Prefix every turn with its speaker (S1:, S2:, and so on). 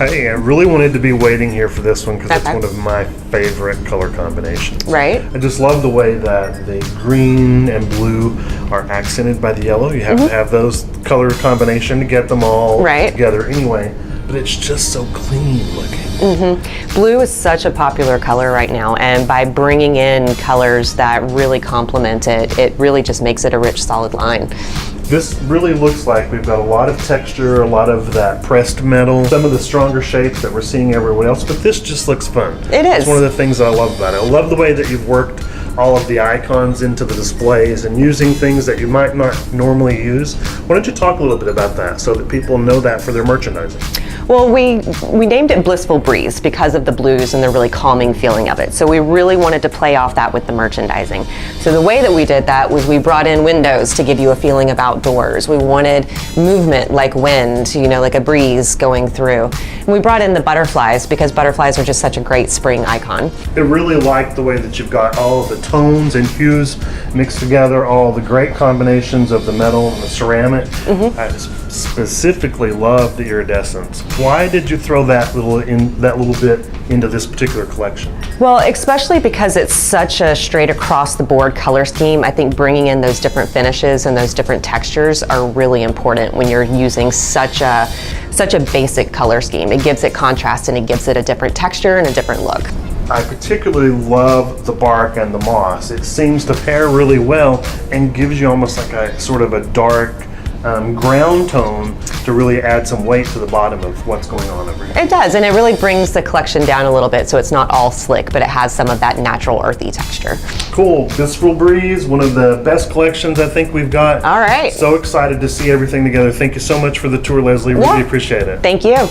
S1: Hey, I really wanted to be waiting here for this one because it's one of my favorite color combinations.
S2: Right.
S1: I just love the way that the green and blue are accented by the yellow. You have to have those color combination to get them all together anyway, but it's just so clean looking.
S2: Blue is such a popular color right now, and by bringing in colors that really complement it, it really just makes it a rich, solid line.
S1: This really looks like we've got a lot of texture, a lot of that pressed metal, some of the stronger shapes that we're seeing everywhere else, but this just looks fun.
S2: It is.
S1: It's one of the things that I love about it. I love the way that you've worked all of the icons into the displays and using things that you might not normally use. Why don't you talk a little bit about that so that people know that for their merchandising?
S2: Well, we named it Blissful Breeze because of the blues and the really calming feeling of it. So we really wanted to play off that with the merchandising. So the way that we did that was we brought in windows to give you a feeling of outdoors. We wanted movement like wind, you know, like a breeze going through. And we brought in the butterflies because butterflies are just such a great spring icon.
S1: I really like the way that you've got all of the tones and hues mixed together, all the great combinations of the metal and the ceramic. I specifically love the iridescence. Why did you throw that little bit into this particular collection?
S2: Well, especially because it's such a straight across the board color scheme, I think bringing in those different finishes and those different textures are really important when you're using such a basic color scheme. It gives it contrast and it gives it a different texture and a different look.
S1: I particularly love the bark and the moss. It seems to pair really well and gives you almost like a sort of a dark ground tone to really add some weight to the bottom of what's going on over here.
S2: It does, and it really brings the collection down a little bit so it's not all slick, but it has some of that natural earthy texture.
S1: Cool. Blissful Breeze, one of the best collections I think we've got.
S2: All right.
S1: So excited to see everything together. Thank you so much for the tour, Leslie. Really appreciate it.
S2: Thank you.